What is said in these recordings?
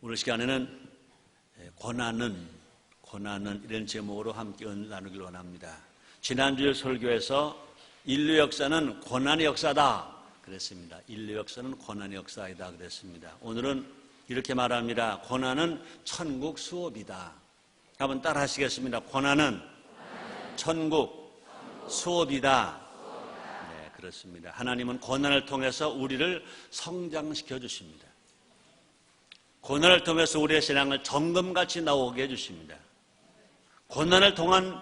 오늘 시간에는 고난은 이런 제목으로 함께 은혜를 나누길 원합니다. 지난주에 설교에서 인류 역사는 고난의 역사다 그랬습니다. 인류 역사는 고난의 역사이다 그랬습니다. 오늘은 이렇게 말합니다. 고난은 천국 수업이다. 한번 따라 하시겠습니다. 고난은 천국 수업이다. 네, 그렇습니다. 하나님은 고난을 통해서 우리를 성장시켜 주십니다. 고난을 통해서 우리의 신앙을 점검같이 나오게 해주십니다. 고난을 통한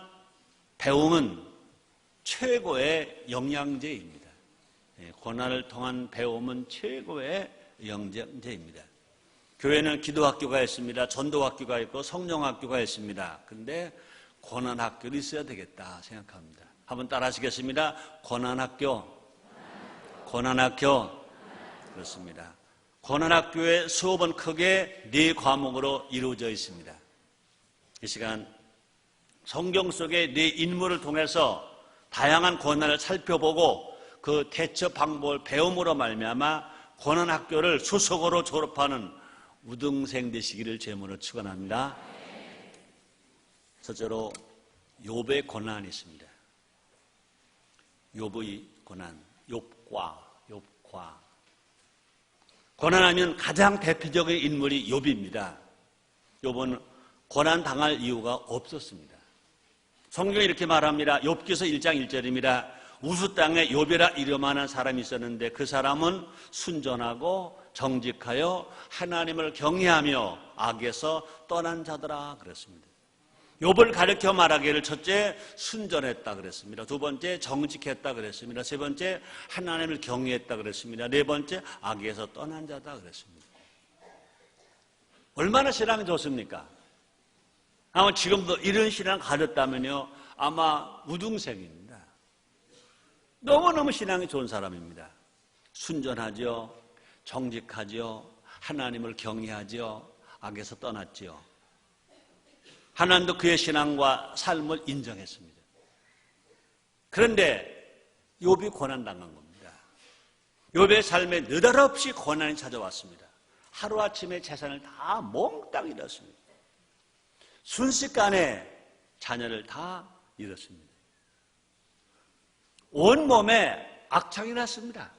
배움은 최고의 영양제입니다. 고난을 통한 배움은 최고의 영양제입니다. 교회는 기도학교가 있습니다. 전도학교가 있고 성령학교가 있습니다. 그런데 고난학교도 있어야 되겠다 생각합니다. 한번 따라 하시겠습니다. 고난학교. 그렇습니다. 고난학교의 수업은 크게 4과목으로 이루어져 있습니다. 이 시간 성경 속의 4인물을 통해서 다양한 고난을 살펴보고 그 대처 방법을 배움으로 말미암아 고난학교를 수석으로 졸업하는 우등생 되시기를 제물로 축원합니다. 첫째로 욥의 고난이 있습니다. 욥의 고난, 욥과 고난하면 가장 대표적인 인물이 욥입니다. 욥은 고난 당할 이유가 없었습니다. 성경이 이렇게 말합니다. 욥기서 1장 1절입니다. 우스 땅에 욥이라 이름하는 사람이 있었는데 그 사람은 순전하고 정직하여 하나님을 경외하며 악에서 떠난 자더라 그랬습니다. 욥을 가르쳐 말하기를 첫째 순전했다 그랬습니다. 두 번째 정직했다 그랬습니다. 세 번째 하나님을 경외했다 그랬습니다. 네 번째 악에서 떠난 자다 그랬습니다. 얼마나 신앙이 좋습니까? 아마 지금도 이런 신앙을 가졌다면요 아마 우등생입니다. 너무너무 신앙이 좋은 사람입니다. 순전하죠, 정직하죠, 하나님을 경외하죠, 악에서 떠났죠. 하나님도 그의 신앙과 삶을 인정했습니다. 그런데 욥이 고난당한 겁니다. 욥의 삶에 느닷없이 고난이 찾아왔습니다. 하루아침에 재산을 다 몽땅 잃었습니다. 순식간에 자녀를 다 잃었습니다. 온몸에 악창이 났습니다.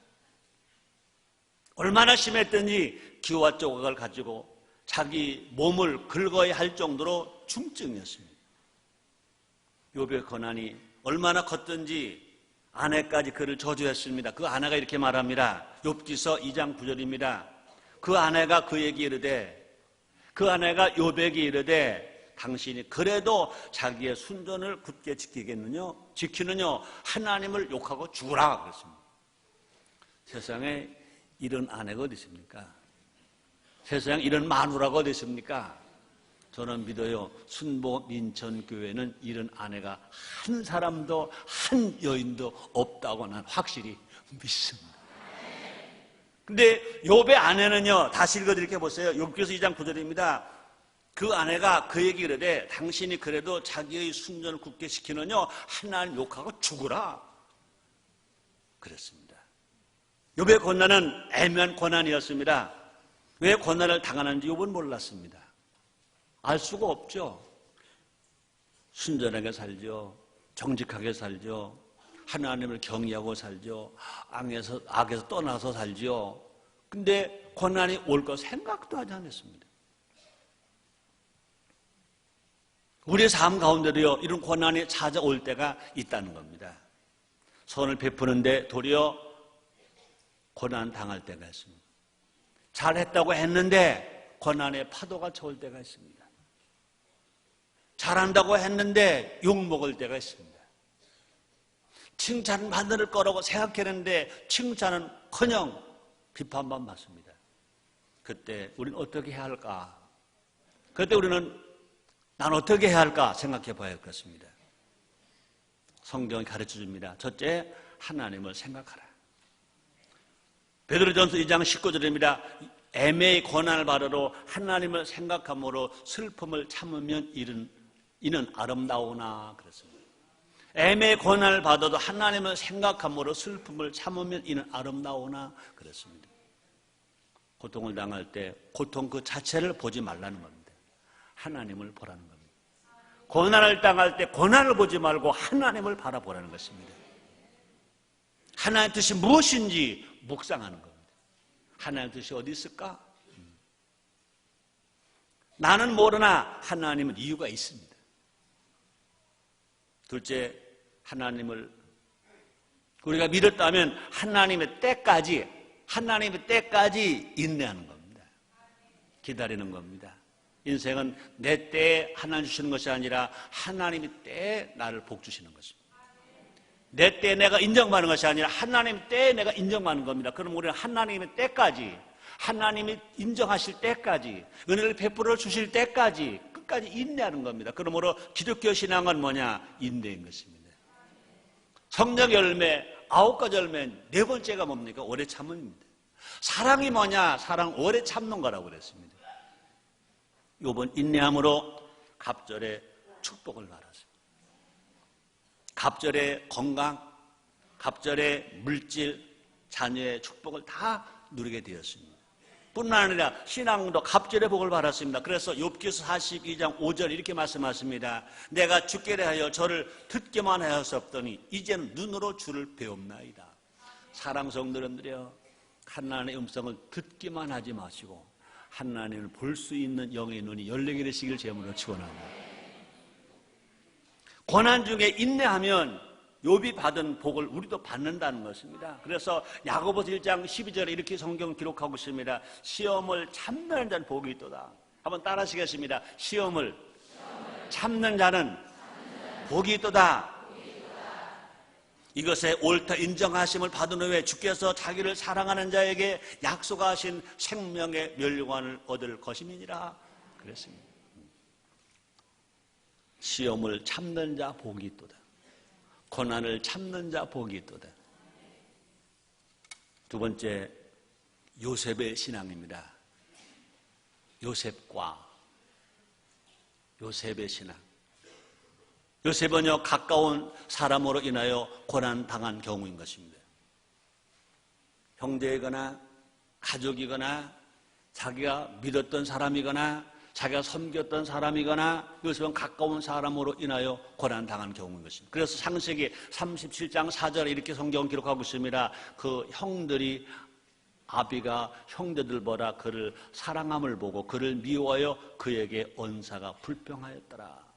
얼마나 심했든지 기와 조각을 가지고 자기 몸을 긁어야 할 정도로 중증이었습니다. 욥의 고난이 얼마나 컸든지 아내까지 그를 저주했습니다. 그 아내가 이렇게 말합니다. 욥기서 2장 9절입니다. 그 아내가 그에게 이르되, 그 아내가 욥에게 이르되 당신이 그래도 자기의 순전을 굳게 지키느냐 하나님을 욕하고 죽으라 그랬습니다. 세상에 이런 아내가 어디 있습니까? 세상에 이런 마누라가 어디 있습니까? 저는 믿어요. 순복 민천교회는 이런 아내가 한 사람도 한 여인도 없다고 난 확실히 믿습니다. 근데 욥의 아내는요, 다시 읽어드릴게 보세요. 욥기서 2장 9절입니다. 그 아내가 그에게 이르되 당신이 그래도 자기의 순전을 굳게 지키느냐 하나님 욕하고 죽으라 그랬습니다. 욥의 고난은 애매한 고난이었습니다. 왜 고난을 당하는지 욥은 몰랐습니다. 알 수가 없죠. 순전하게 살죠. 정직하게 살죠. 하나님을 경외하고 살죠. 악에서 떠나서 살죠. 근데 고난이 올 거 생각도 하지 않았습니다. 우리의 삶 가운데도요 이런 고난이 찾아올 때가 있다는 겁니다. 선을 베푸는데 도리어 고난 당할 때가 있습니다. 잘했다고 했는데 고난의 파도가 쳐올 때가 있습니다. 잘한다고 했는데 욕먹을 때가 있습니다. 칭찬 받을 거라고 생각했는데 칭찬은커녕 비판만 받습니다. 그때 우리는 어떻게 해야 할까? 그때 우리는 난 어떻게 해야 할까 생각해 봐야 할 것입니다. 성경이 가르쳐 줍니다. 첫째, 하나님을 생각하라. 베드로전서 2장 19절입니다. 애매히 고난을 받으러 하나님을 생각함으로 슬픔을 참으면 이는 아름다우나 그랬습니다. 애매히 고난을 받아도 하나님을 생각함으로 슬픔을 참으면 이는 아름다우나 그랬습니다. 고통을 당할 때 고통 그 자체를 보지 말라는 겁니다. 하나님을 보라는 겁니다. 고난을 당할 때 고난을 보지 말고 하나님을 바라보라는 것입니다. 하나님의 뜻이 무엇인지 묵상하는 겁니다. 하나님의 뜻이 어디 있을까? 나는 모르나 하나님은 이유가 있습니다. 둘째, 하나님을 우리가 믿었다면 하나님의 때까지 인내하는 겁니다. 기다리는 겁니다. 인생은 내 때에 하나님 주시는 것이 아니라 하나님의 때에 나를 복 주시는 것입니다. 내 때에 내가 인정받는 것이 아니라 하나님의 때에 내가 인정받는 겁니다. 그럼 우리는 하나님의 때까지, 하나님이 인정하실 때까지, 은혜를 베풀어 주실 때까지 끝까지 인내하는 겁니다. 그러므로 기독교 신앙은 뭐냐? 인내인 것입니다. 성령 열매 9가지 열매, 네 번째가 뭡니까? 오래 참음입니다. 사랑이 뭐냐? 사랑 오래 참는 거라고 그랬습니다. 이번 인내함으로 갑절의 축복을 받았습니다. 갑절의 건강, 갑절의 물질, 자녀의 축복을 다 누리게 되었습니다. 뿐만 아니라 신앙도 갑절의 복을 받았습니다. 그래서 욥기서 42장 5절 이렇게 말씀하십니다. 내가 죽게 하여 저를 듣기만 하였었더니 이제는 눈으로 주를 배웁나이다. 사랑 성도님들이여, 하나님의 음성을 듣기만 하지 마시고 하나님을 볼 수 있는 영의 눈이 열리게 되시길 제물로 축원합니다. 고난 중에 인내하면 욥이 받은 복을 우리도 받는다는 것입니다. 그래서 야고보서 1장 12절에 이렇게 성경을 기록하고 있습니다. 시험을 참는 자는 복이 있도다. 한번 따라 하시겠습니다. 시험을 참는 자는 복이 있도다. 이것에 옳다 인정하심을 받은 후에 주께서 자기를 사랑하는 자에게 약속하신 생명의 멸류관을 얻을 것임이니라 그랬습니다. 시험을 참는 자 복이 있도다. 고난을 참는 자 복이 있도다. 두 번째, 요셉의 신앙입니다. 요셉의 신앙. 요셉은요, 가까운 사람으로 인하여 고난당한 경우인 것입니다. 형제이거나 가족이거나 자기가 믿었던 사람이거나 자기가 섬겼던 사람이거나 요셉은 가까운 사람으로 인하여 고난당한 경우인 것입니다. 그래서 창세기 37장 4절에 이렇게 성경을 기록하고 있습니다. 그 형들이 아비가 형제들보다 그를 사랑함을 보고 그를 미워하여 그에게 언사가 불평하였더라.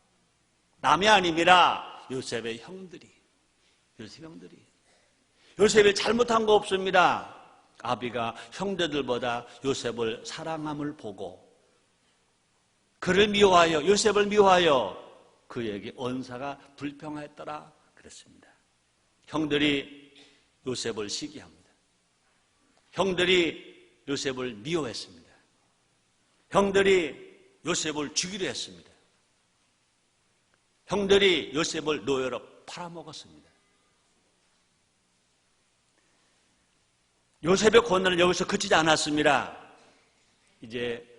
남이 아닙니다. 요셉의 형들이. 요셉이 잘못한 거 없습니다. 아비가 형제들보다 요셉을 사랑함을 보고 그를 미워하여, 요셉을 미워하여 그에게 언사가 불평하였더라 그랬습니다. 형들이 요셉을 시기합니다. 형들이 요셉을 미워했습니다. 형들이 요셉을 죽이려 했습니다. 형들이 요셉을 노예로 팔아먹었습니다. 요셉의 고난은 여기서 그치지 않았습니다. 이제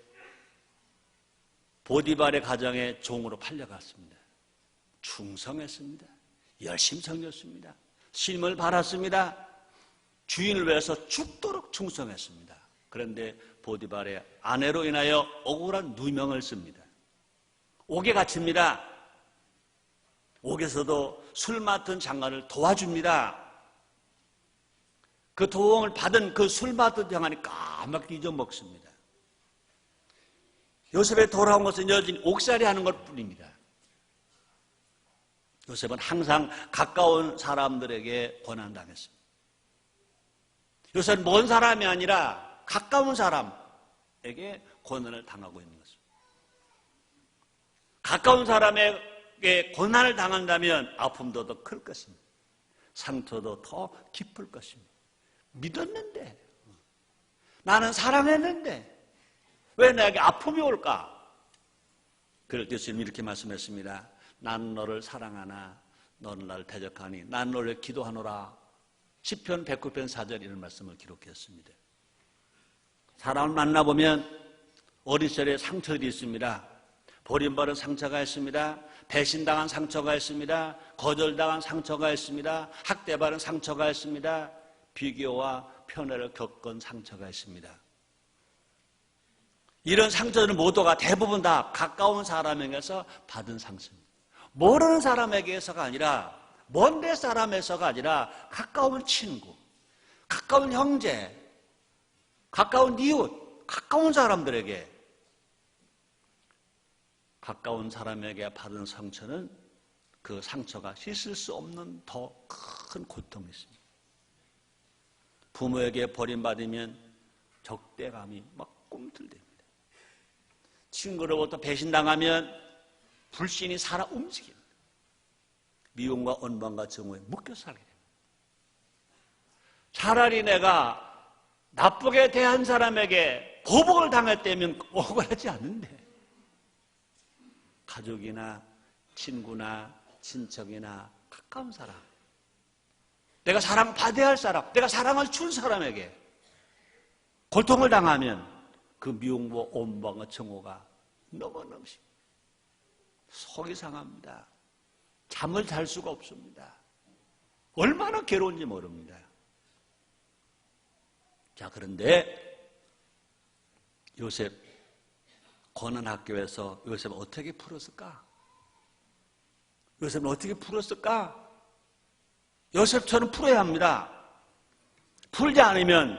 보디발의 가정에 종으로 팔려갔습니다. 충성했습니다. 열심히 섬겼습니다. 쉼을 받았습니다. 주인을 위해서 죽도록 충성했습니다. 그런데 보디발의 아내로 인하여 억울한 누명을 씁니다. 옥에 갇힙니다. 옥에서도 술 맡은 장관을 도와줍니다. 그 도움을 받은 그 술 맡은 장관이 까맣게 잊어먹습니다. 요셉의 돌아온 것은 여전히 옥살이 하는 것 뿐입니다. 요셉은 항상 가까운 사람들에게 고난당했습니다. 요셉은 먼 사람이 아니라 가까운 사람에게 고난을 당하고 있는 것입니다. 가까운 사람에게 고난을 당한다면 아픔도 더 클 것입니다. 상처도 더 깊을 것입니다. 믿었는데, 나는 사랑했는데 왜 나에게 아픔이 올까? 그럴 때 예수님이 이렇게 말씀했습니다. 난 너를 사랑하나 너는 나를 대적하니 난 너를 기도하노라. 시편 109편 4절 이런 말씀을 기록했습니다. 사람을 만나보면 어린 시절에 상처들이 있습니다. 버림받은 상처가 있습니다. 배신당한 상처가 있습니다. 거절당한 상처가 있습니다. 학대받은 상처가 있습니다. 비교와 편애를 겪은 상처가 있습니다. 이런 상처는 모두가 대부분 다 가까운 사람에게서 받은 상처입니다. 모르는 사람에게서가 아니라, 먼데 사람에서가 아니라 가까운 친구, 가까운 형제, 가까운 이웃, 가까운 사람들에게, 가까운 사람에게 받은 상처는 그 상처가 씻을 수 없는 더 큰 고통이 있습니다. 부모에게 버림받으면 적대감이 막 꿈틀댑니다. 친구로부터 배신당하면 불신이 살아 움직입니다. 미움과 원망과 증오에 묶여 살게 됩니다. 차라리 내가 나쁘게 대한 사람에게 보복을 당했다면 억울하지 않는데, 가족이나 친구나 친척이나 가까운 사람, 내가 사랑받아야 할 사람, 내가 사랑을 준 사람에게 고통을 당하면 그 미움과 원망과 증오가 너무너무 심합니다. 속이 상합니다. 잠을 잘 수가 없습니다. 얼마나 괴로운지 모릅니다. 자, 그런데 요셉 고난학교에서 요셉은 어떻게 풀었을까? 요셉은 어떻게 풀었을까? 요셉처럼 풀어야 합니다. 풀지 않으면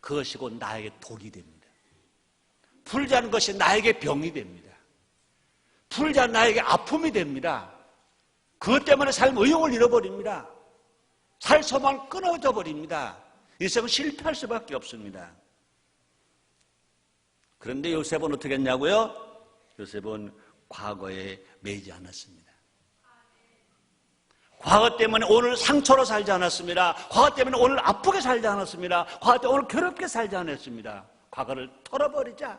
그것이 곧 나에게 독이 됩니다. 풀지 않은 것이 나에게 병이 됩니다. 풀지 않은 나에게 아픔이 됩니다. 그것 때문에 삶 의욕을 잃어버립니다. 살 소망 끊어져 버립니다. 요셉은 실패할 수밖에 없습니다. 그런데 요셉은 어떻게 했냐고요? 요셉은 과거에 매이지 않았습니다. 과거 때문에 오늘 상처로 살지 않았습니다. 과거 때문에 오늘 아프게 살지 않았습니다. 과거 때문에 오늘 괴롭게 살지 않았습니다. 과거를 털어버리자.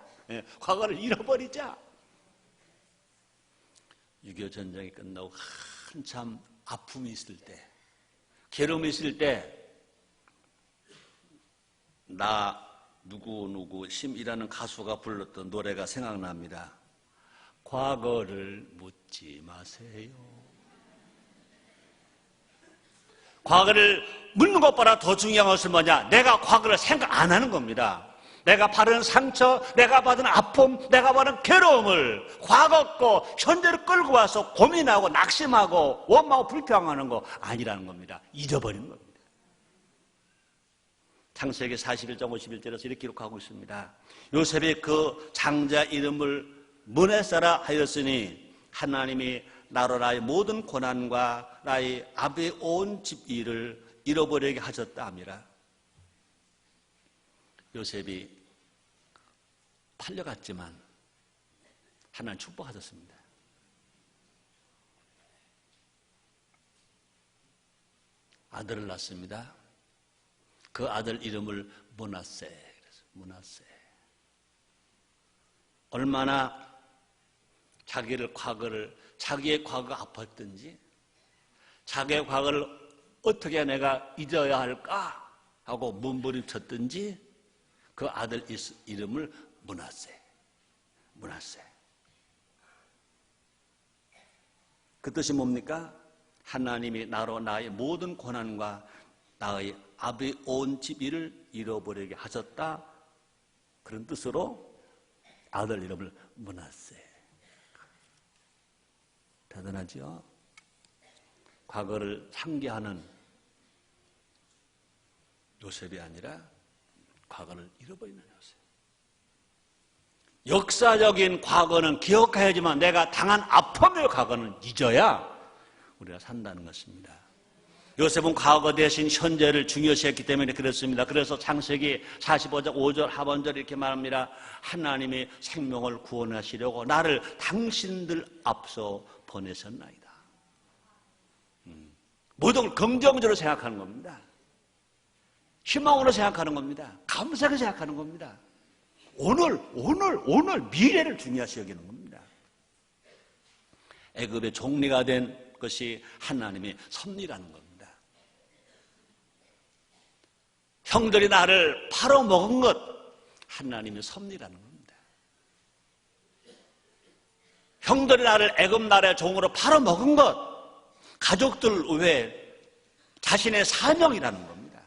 과거를 잃어버리자. 6.25 전쟁이 끝나고 한참 아픔이 있을 때, 괴로움이 있을 때, 나 누구 심이라는 가수가 불렀던 노래가 생각납니다. 과거를 묻지 마세요. 과거를 묻는 것보다 더 중요한 것은 뭐냐? 내가 과거를 생각 안 하는 겁니다. 내가 받은 상처, 내가 받은 아픔, 내가 받은 괴로움을 과거 거 현재로 끌고 와서 고민하고 낙심하고 원망하고 불평하는 거 아니라는 겁니다. 잊어버리는 겁니다. 창세기 41장 51절에서 이렇게 기록하고 있습니다. 요셉이 그 장자 이름을 므낫세라 하였으니 하나님이 나로 나의 모든 고난과 나의 아버지의 온 집 일을 잃어버리게 하셨다 함이라. 요셉이 팔려갔지만 하나님 축복하셨습니다. 아들을 낳습니다. 그 아들 이름을 므낫세. 므낫세. 얼마나 자기의 과거가 아팠든지, 자기의 과거를 어떻게 내가 잊어야 할까 하고 몸부림쳤든지 그 아들 이름을 므낫세. 므낫세. 그 뜻이 뭡니까? 하나님이 나로 나의 모든 고난과 나의 아버지의 온 집 일을 잃어버리게 하셨다. 그런 뜻으로 아들 이름을 므낫세. 대단하죠? 과거를 상기하는 요셉이 아니라 과거를 잃어버리는 요셉. 역사적인 과거는 기억해야지만 내가 당한 아픔의 과거는 잊어야 우리가 산다는 것입니다. 요셉은 과거 대신 현재를 중요시했기 때문에 그렇습니다. 그래서 창세기 45장 5절 하반절 이렇게 말합니다. 하나님이 생명을 구원하시려고 나를 당신들 앞서 보내셨나이다. 모든 걸 긍정적으로 생각하는 겁니다. 희망으로 생각하는 겁니다. 감사하게 생각하는 겁니다. 오늘 미래를 중요시 여기는 겁니다. 애굽의 종리가 된 것이 하나님의 섭리라는 겁니다. 형들이 나를 팔아먹은 것 하나님의 섭리라는 겁니다. 형들이 나를 애굽 나라의 종으로 팔아먹은 것 가족들 외에 자신의 사명이라는 겁니다.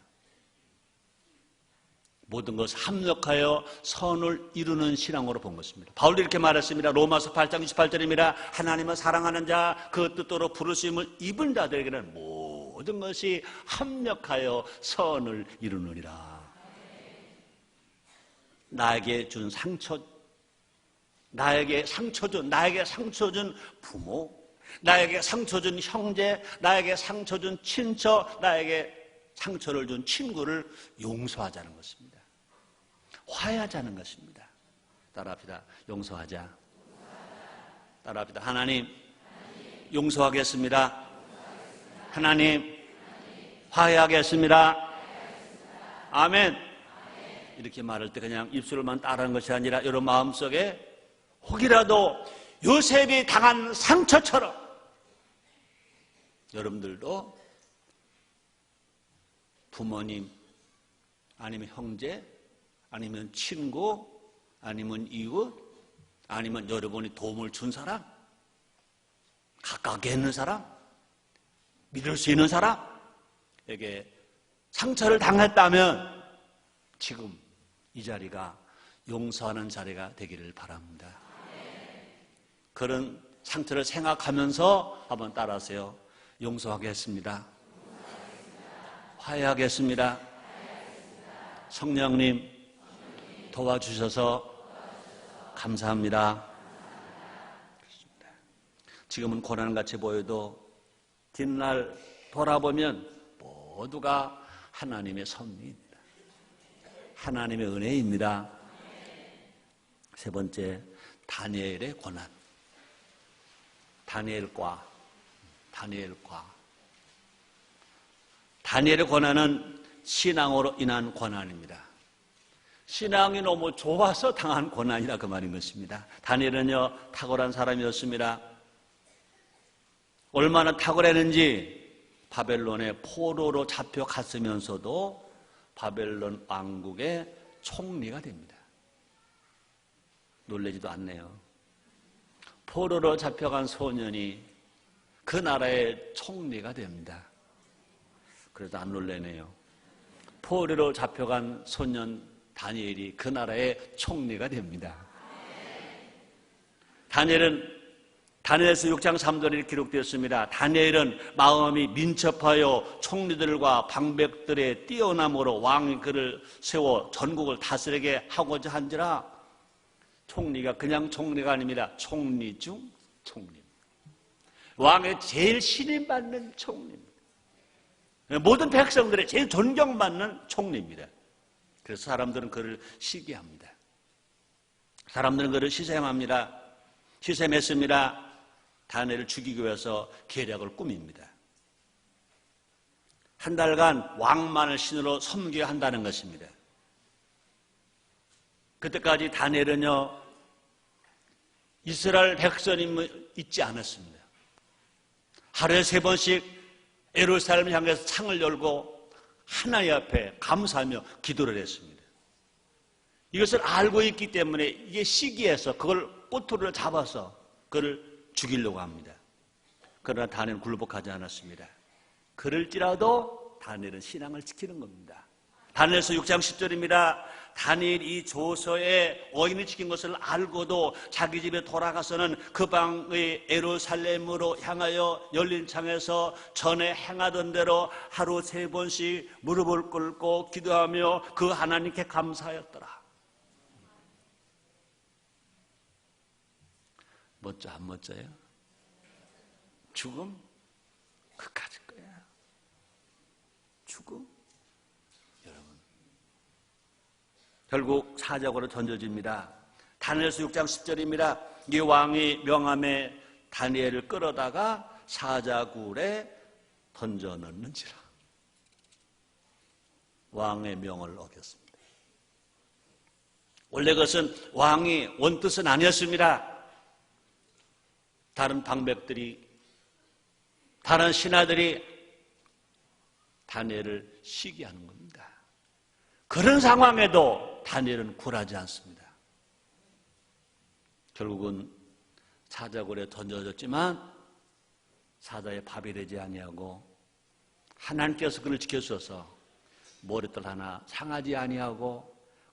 모든 것을 합력하여 선을 이루는 신앙으로 본 것입니다. 바울도 이렇게 말했습니다. 로마서 8장 28절입니다. 하나님을 사랑하는 자, 그 뜻대로 부르심을 입은 자들에게는 모든 것이 합력하여 선을 이루느니라. 나에게 준 상처, 나에게 상처 준 부모, 나에게 상처 준 형제, 나에게 상처 준 친척, 나에게 상처를 준 친구를 용서하자는 것입니다. 화해하자는 것입니다. 따라합시다. 용서하자. 따라합시다. 하나님, 용서하겠습니다. 하나님, 화해하겠습니다. 아멘. 이렇게 말할 때 그냥 입술로만 따라하는 것이 아니라 여러분 마음속에 혹이라도 요셉이 당한 상처처럼 여러분들도 부모님, 아니면 형제, 아니면 친구, 아니면 이웃, 아니면 여러분이 도움을 준 사람, 가깝게 있는 사람, 믿을 수 있는 사람에게 상처를 당했다면 지금 이 자리가 용서하는 자리가 되기를 바랍니다. 그런 상처를 생각하면서 한번 따라하세요. 용서하겠습니다. 화해하겠습니다. 성령님 도와주셔서 감사합니다. 지금은 고난같이 보여도 뒷날 돌아보면 모두가 하나님의 섭리입니다. 하나님의 은혜입니다. 세 번째, 다니엘의 고난. 다니엘의 고난은 신앙으로 인한 고난입니다. 신앙이 너무 좋아서 당한 고난이라 그 말인 것입니다. 다니엘은요, 탁월한 사람이었습니다. 얼마나 탁월했는지 바벨론의 포로로 잡혀갔으면서도 바벨론 왕국의 총리가 됩니다. 놀라지도 않네요. 포로로 잡혀간 소년이 그 나라의 총리가 됩니다. 그래도 안 놀라네요. 포로로 잡혀간 소년 다니엘이 그 나라의 총리가 됩니다. 다니엘서 6장 3절에 기록되었습니다. 다니엘은 마음이 민첩하여 총리들과 방백들의 뛰어남으로 왕이 그를 세워 전국을 다스리게 하고자 한지라. 총리가 그냥 총리가 아닙니다. 총리 중 총리. 왕의 제일 신임받는 총리입니다. 모든 백성들의 제일 존경받는 총리입니다. 그래서 사람들은 그를 시기합니다. 사람들은 그를 시샘합니다. 시샘했습니다. 다니엘을 죽이기 위해서 계략을 꾸밉니다. 한 달간 왕만을 신으로 섬겨야 한다는 것입니다. 그때까지 다니엘은요, 이스라엘 백성임을 잊지 않았습니다. 하루에 3번씩 예루살렘을 향해서 창을 열고 하나님 앞에 감사하며 기도를 했습니다. 이것을 알고 있기 때문에 이게 시기해서 그걸 꼬투리를 잡아서 그를 죽이려고 합니다. 그러나 다니엘은 굴복하지 않았습니다. 그럴지라도 다니엘은 신앙을 지키는 겁니다. 다니엘서 6장 10절입니다. 다니엘이 이 조서에 어인을 지킨 것을 알고도 자기 집에 돌아가서는 그 방의 예루살렘으로 향하여 열린 창에서 전에 행하던 대로 하루 3번씩 무릎을 꿇고 기도하며 그 하나님께 감사하였더라. 멋져 안 멋져요? 죽음? 그까짓 거야. 죽음? 결국 사적으로 던져집니다. 다니엘서 6장 10절입니다. 이 왕이 명함에 다니엘을 끌어다가 사자굴에 던져 넣는지라. 왕의 명을 어겼습니다. 원래 그것은 왕이 원뜻은 아니었습니다. 다른 방백들이, 다른 신하들이 다니엘을 시기하는 겁니다. 그런 상황에도 다니엘은 굴하지 않습니다. 결국은 사자굴에 던져졌지만 사자의 밥이 되지 아니하고 하나님께서 그를 지켜주셔서 머리털 하나 상하지 아니하고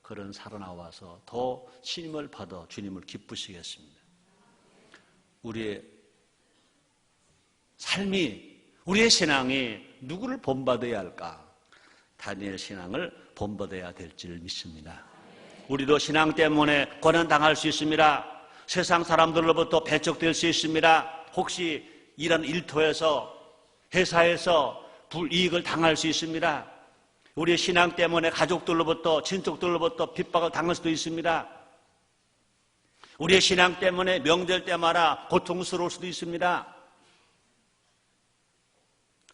그런 살아나와서 더 신임을 받아 주님을 기쁘시겠습니다. 우리의 삶이, 우리의 신앙이 누구를 본받아야 할까? 다니엘 신앙을 본받아야 될 줄 믿습니다. 우리도 신앙 때문에 고난당할 수 있습니다. 세상 사람들로부터 배척될 수 있습니다. 혹시 이런 일터에서, 회사에서 불이익을 당할 수 있습니다. 우리의 신앙 때문에 가족들로부터, 친척들로부터 핍박을 당할 수도 있습니다. 우리의 신앙 때문에 명절 때마다 고통스러울 수도 있습니다.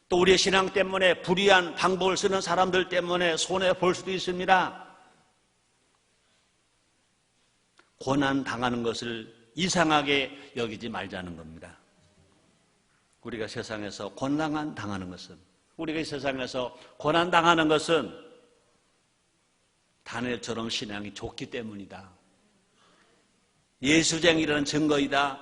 또 우리의 신앙 때문에 불의한 방법을 쓰는 사람들 때문에 손해볼 수도 있습니다. 고난 당하는 것을 이상하게 여기지 말자는 겁니다. 우리가 세상에서 고난 당하는 것은, 우리가 이 세상에서 고난 당하는 것은 다니엘처럼 신앙이 좋기 때문이다. 예수쟁이라는 증거이다.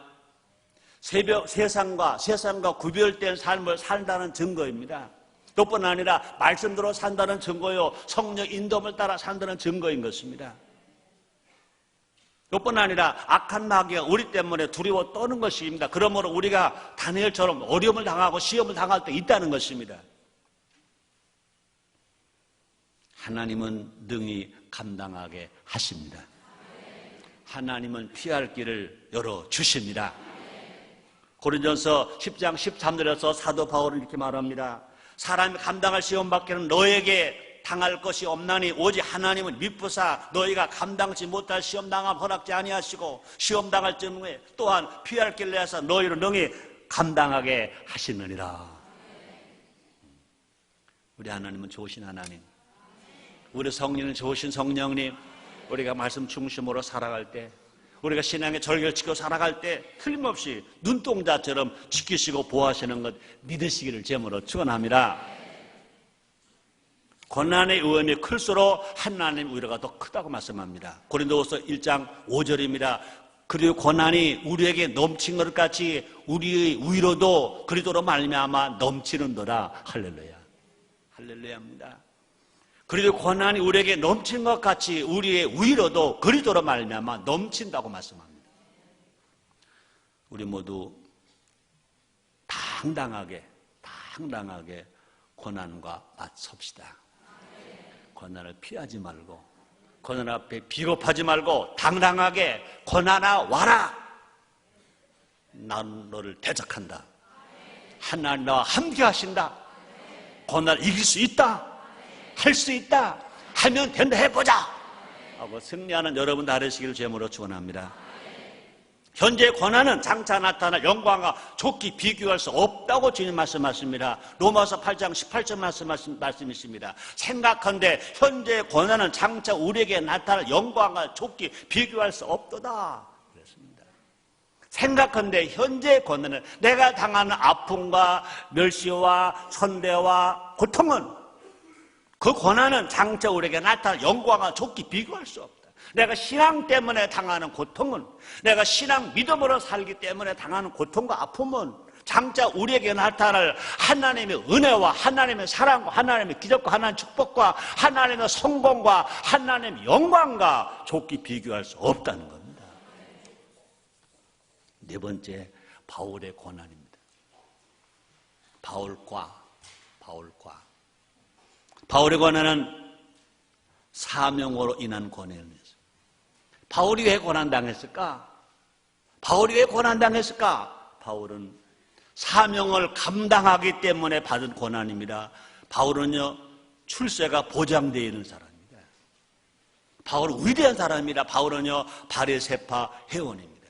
세상과 구별된 삶을 산다는 증거입니다. 그뿐 아니라 말씀대로 산다는 증거요, 성령 인도를 따라 산다는 증거인 것입니다. 그뿐 아니라 악한 마귀가 우리 때문에 두려워 떠는 것입니다. 그러므로 우리가 다니엘처럼 어려움을 당하고 시험을 당할 때 있다는 것입니다. 하나님은 능히 감당하게 하십니다. 하나님은 피할 길을 열어주십니다. 고린전서 10장 13절에서 사도 바울은 이렇게 말합니다. 사람이 감당할 시험밖에는 너에게 당할 것이 없나니 오직 하나님은 미쁘사 너희가 감당치 못할 시험 당함 허락지 아니하시고 시험 당할 즈음에 또한 피할 길을 내서 너희를 능히 감당하게 하시느니라. 우리 하나님은 좋으신 하나님, 우리 성령은 좋으신 성령님, 우리가 말씀 중심으로 살아갈 때, 우리가 신앙의 절개를 지켜 살아갈 때 틀림없이 눈동자처럼 지키시고 보호하시는 것 믿으시기를 제물로 축원합니다. 고난의 위험이 클수록 하나님의 위로가 더 크다고 말씀합니다. 고린도후서 1장 5절입니다. 그리고 고난이 우리에게 넘친 것 같이 우리의 위로도 그리스도로 말미암아 넘치는도다. 할렐루야. 할렐루야입니다. 그리고 고난이 우리에게 넘친 것 같이 우리의 위로도 그리스도로 말미암아 넘친다고 말씀합니다. 우리 모두 당당하게 고난과 맞섭시다. 고난을 피하지 말고, 고난 앞에 비겁하지 말고 당당하게 고난아 와라. 나는 너를 대적한다. 하나님 나와 함께 하신다. 고난을 이길 수 있다. 할 수 있다. 하면 된다. 해보자. 하고 승리하는 여러분 다르시기를 제물로 축원합니다. 현재 고난은 장차 나타날 영광과 좋게 비교할 수 없다고 주님 말씀하십니다. 로마서 8장 18절 말씀이십니다. 생각한데 현재 고난은 장차 우리에게 나타날 영광과 좋게 비교할 수 없도다. 그랬습니다. 생각한데 현재 고난은, 내가 당하는 아픔과 멸시와 선대와 고통은, 그 고난은 장차 우리에게 나타날 영광과 좋게 비교할 수 없다. 내가 신앙 때문에 당하는 고통은, 내가 신앙 믿음으로 살기 때문에 당하는 고통과 아픔은 장차 우리에게 나타날 하나님의 은혜와 하나님의 사랑과 하나님의 기적과 하나님의 축복과 하나님의 성공과 하나님의 영광과 좋게 비교할 수 없다는 겁니다. 네 번째, 바울의 고난입니다. 바울의 고난은 사명으로 인한 고난이었어요. 바울이 왜 고난당했을까? 바울은 사명을 감당하기 때문에 받은 고난입니다. 바울은요, 출세가 보장되어 있는 사람입니다. 바울은 위대한 사람입니다. 바울은요, 바리새파 회원입니다.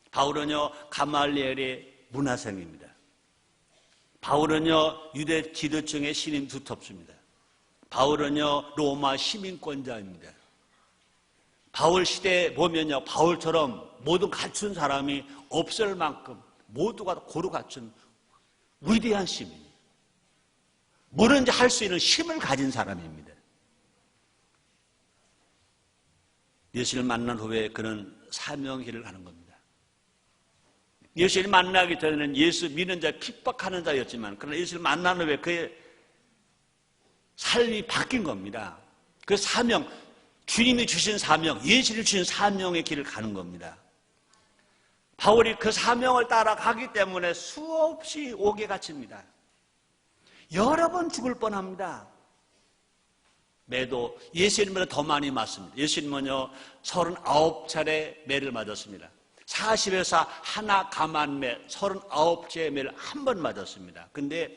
바울은요, 가말리엘의 문화생입니다. 바울은요, 유대 지도층의 신임 두텁습니다. 바울은요, 로마 시민권자입니다. 바울 시대에 보면요, 바울처럼 모두 갖춘 사람이 없을 만큼 모두가 고루 갖춘 위대한 시민입니다. 뭐든지 할 수 있는 힘을 가진 사람입니다. 예수를 만난 후에 그는 사명의 길을 가는 겁니다. 예수를 만나기 전에는 예수 믿는 자, 핍박하는 자였지만, 그러나 예수를 만난 후에 그의 삶이 바뀐 겁니다. 그 사명, 주님이 주신 사명, 예수님이 주신 사명의 길을 가는 겁니다. 바울이 그 사명을 따라가기 때문에 수없이 옥에 갇힙니다. 여러 번 죽을 뻔합니다. 매도 예수님보다 더 많이 맞습니다. 예수님은요 39차례 매를 맞았습니다. 40에서 하나 감한매 39채의 매를 한 번 맞았습니다. 근데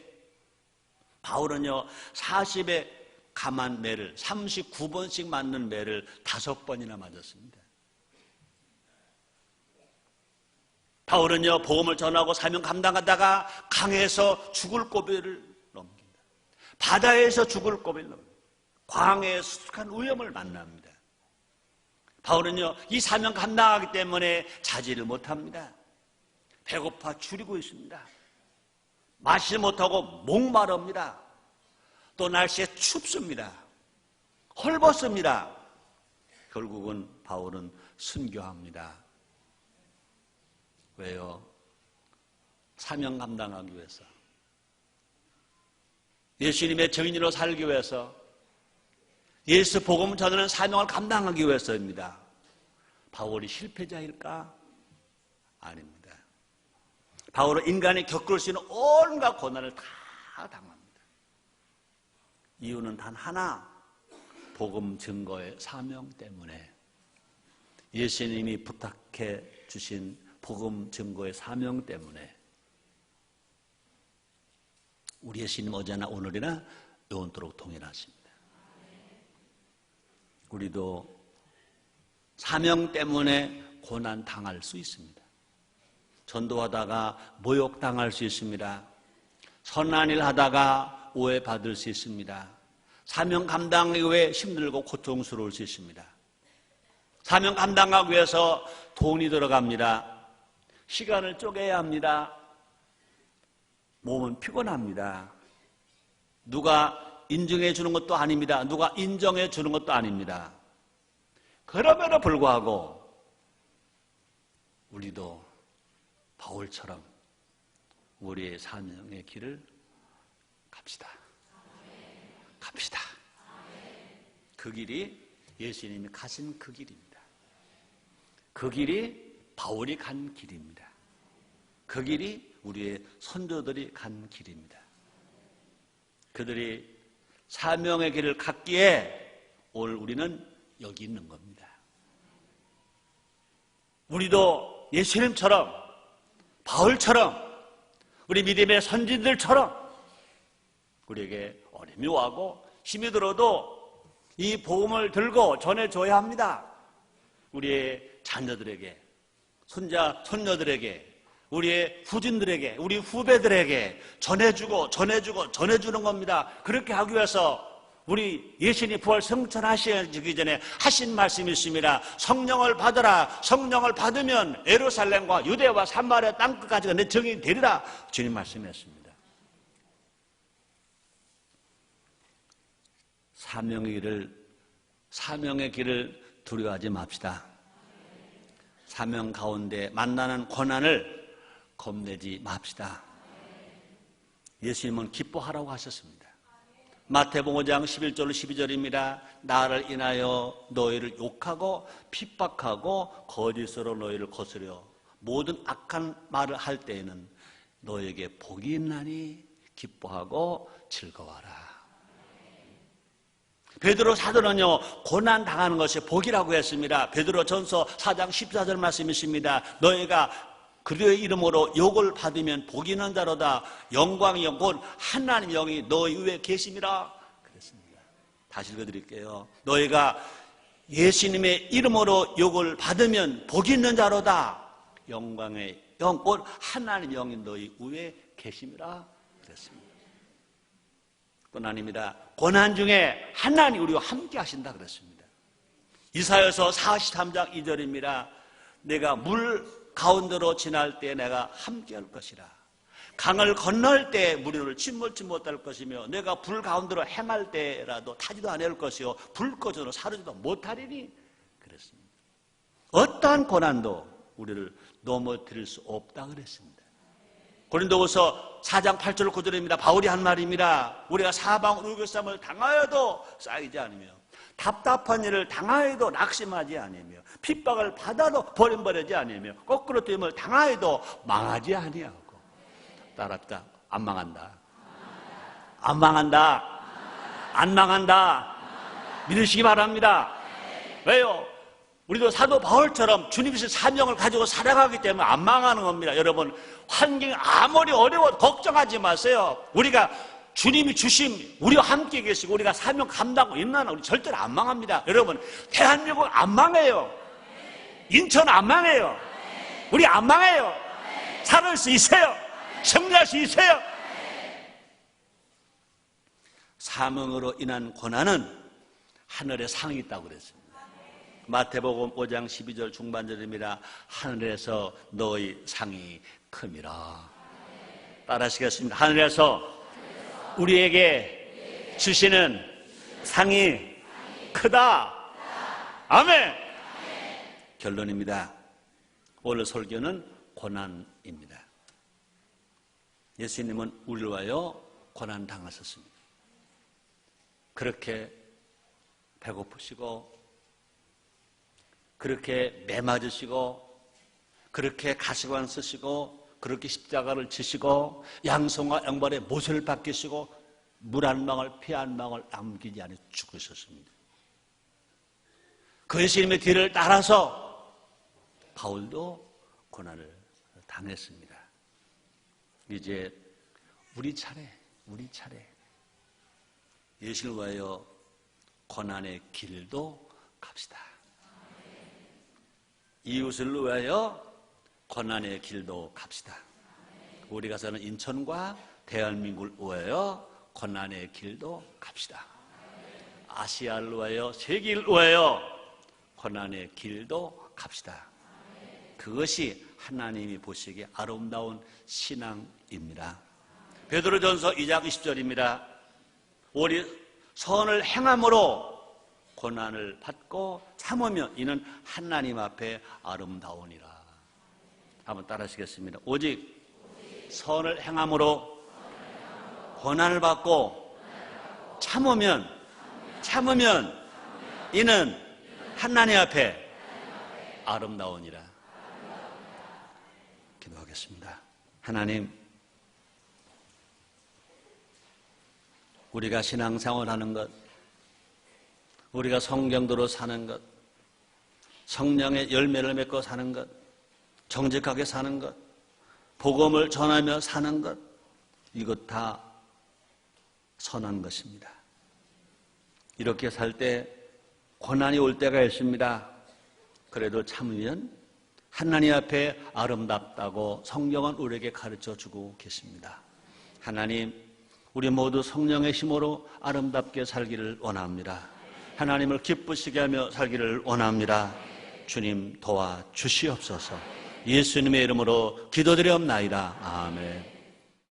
바울은요 40의 감한매를 39번씩 맞는 매를 5번이나 맞았습니다. 바울은요 복음을 전하고 사명 감당하다가 강에서 죽을 고비를 넘깁니다. 바다에서 죽을 고비를 넘깁니다. 광해의 수특한 위험을 만납니다. 바울은요 이 사명 감당하기 때문에 자지를 못합니다. 배고파 줄이고 있습니다. 마시지 못하고 목마릅니다. 또 날씨에 춥습니다. 헐벗습니다. 결국은 바울은 순교합니다. 왜요? 사명 감당하기 위해서, 예수님의 증인으로 살기 위해서, 예수 복음 전하는 사명을 감당하기 위해서입니다. 바울이 실패자일까? 아닙니다. 바울은 인간이 겪을 수 있는 온갖 고난을 다 당합니다. 이유는 단 하나, 복음 증거의 사명 때문에, 예수님이 부탁해 주신 복음 증거의 사명 때문에. 우리 예수님 어제나 오늘이나 영원토록 동일하십니다. 우리도 사명 때문에 고난 당할 수 있습니다. 전도하다가 모욕당할 수 있습니다. 선한 일 하다가 오해받을 수 있습니다. 사명 감당하기 위해 힘들고 고통스러울 수 있습니다. 사명 감당하기 위해서 돈이 들어갑니다. 시간을 쪼개야 합니다. 몸은 피곤합니다. 누가 인정해 주는 것도 아닙니다. 누가 인정해 주는 것도 아닙니다. 그럼에도 불구하고 우리도 바울처럼 우리의 사명의 길을 갑시다. 갑시다. 그 길이 예수님이 가신 그 길입니다. 그 길이 바울이 간 길입니다. 그 길이 우리의 선조들이 간 길입니다. 그들이 사명의 길을 갔기에 오늘 우리는 여기 있는 겁니다. 우리도 예수님처럼, 바울처럼, 우리 믿음의 선진들처럼 우리에게 어려움이 와고 힘이 들어도 이 복음을 들고 전해줘야 합니다. 우리의 자녀들에게, 손자, 손녀들에게, 우리의 후진들에게, 우리 후배들에게 전해주는 겁니다. 그렇게 하기 위해서 우리 예수님 부활 성천하시기 전에 하신 말씀이 있습니다. 성령을 받으라. 성령을 받으면 예루살렘과 유대와 사마리아 땅끝까지가 내 정이 되리라. 주님 말씀했습니다. 사명의 길을 두려워하지 맙시다. 사명 가운데 만나는 고난을 겁내지 맙시다. 예수님은 기뻐하라고 하셨습니다. 마태복음 5장 11절 12절입니다. 나를 인하여 너희를 욕하고 핍박하고 거짓으로 너희를 거스려 모든 악한 말을 할 때에는 너희에게 복이 있나니 기뻐하고 즐거워하라. 베드로 사도는요 고난 당하는 것이 복이라고 했습니다. 베드로 전서 4장 14절 말씀이 있습니다. 너희가 그리스도의 이름으로 욕을 받으면 복이 있는 자로다. 영광이 곧 하나님 영이 너희 위에 계심이라 그랬습니다. 다시 읽어드릴게요. 너희가 예수님의 이름으로 욕을 받으면 복이 있는 자로다. 영광의 영 곧 하나님 영이 너희 위에 계심이라 그랬습니다. 뿐 아닙니다. 고난 중에 하나님 우리와 함께 하신다 그랬습니다. 이사야서 43장 2절입니다. 내가 물 가운데로 지날 때 내가 함께 할 것이라. 강을 건널 때 무리를 침몰치 못할 것이며 내가 불 가운데로 행할 때라도 타지도 않을 것이요 불 꺼져도 사르지도 못하리니 그랬습니다. 어떠한 고난도 우리를 넘어뜨릴 수 없다 그랬습니다. 고린도후서 4장 8절 9절입니다. 바울이 한 말입니다. 우리가 사방 의교삼을 당하여도 쌓이지 않으며 답답한 일을 당하여도 낙심하지 아니하며 핍박을 받아도 버림받지 아니하며 거꾸로 됨을 당하여도 망하지 아니하고. 따라합시다. 안 망한다. 안 망한다. 안 망한다. 믿으시기 바랍니다. 왜요? 우리도 사도 바울처럼 주님의 사명을 가지고 살아가기 때문에 안 망하는 겁니다. 여러분, 환경이 아무리 어려워도 걱정하지 마세요. 우리가 주님이 주심, 우리와 함께 계시고 우리가 사명 감당하고 있는 우리 절대로 안 망합니다. 여러분, 대한민국 안 망해요. 인천 안 망해요. 우리 안 망해요. 살을 수 있어요. 승리할 수 있어요. 사명으로 인한 고난은 하늘에 상이 있다고 그랬습니다. 마태복음 5장 12절 중반절입니다. 하늘에서 너희 상이 큼이라. 따라하시겠습니다. 하늘에서 우리에게 주시는 상이 크다. 아멘. 결론입니다. 오늘 설교는 고난입니다. 예수님은 우리를 위하여 고난 당하셨습니다. 그렇게 배고프시고 그렇게 매 맞으시고 그렇게 가시관 쓰시고 그렇게 십자가를 지시고 양손과 양발에 못을 박히시고 물 한 방울 피 한 방울 남기지 않아 죽으셨습니다. 그 예수님의 뒤를 따라서 바울도 고난을 당했습니다. 이제 우리 차례 예수를 위하여 고난의 길도 갑시다. 이웃을 위하여 고난의 길도 갑시다. 우리가 사는 인천과 대한민국을 위하여 고난의 길도 갑시다. 아시아를 위하여 세계를 위하여 고난의 길도 갑시다. 그것이 하나님이 보시기에 아름다운 신앙입니다. 베드로전서 2장 20절입니다. 우리 선을 행함으로 고난을 받고 참으면 이는 하나님 앞에 아름다우니라. 한번 따라하시겠습니다. 오직 선을 행함으로 고난을 받고 참으면 이는 하나님 앞에 아름다우니라. 기도하겠습니다. 하나님, 우리가 신앙생활 하는 것, 우리가 성경대로 사는 것, 성령의 열매를 맺고 사는 것, 정직하게 사는 것, 복음을 전하며 사는 것, 이것 다 선한 것입니다. 이렇게 살 때 고난이 올 때가 있습니다. 그래도 참으면 하나님 앞에 아름답다고 성경은 우리에게 가르쳐주고 계십니다. 하나님, 우리 모두 성령의 힘으로 아름답게 살기를 원합니다. 하나님을 기쁘시게 하며 살기를 원합니다. 주님 도와주시옵소서. 예수님의 이름으로 기도드리옵나이다. 아멘.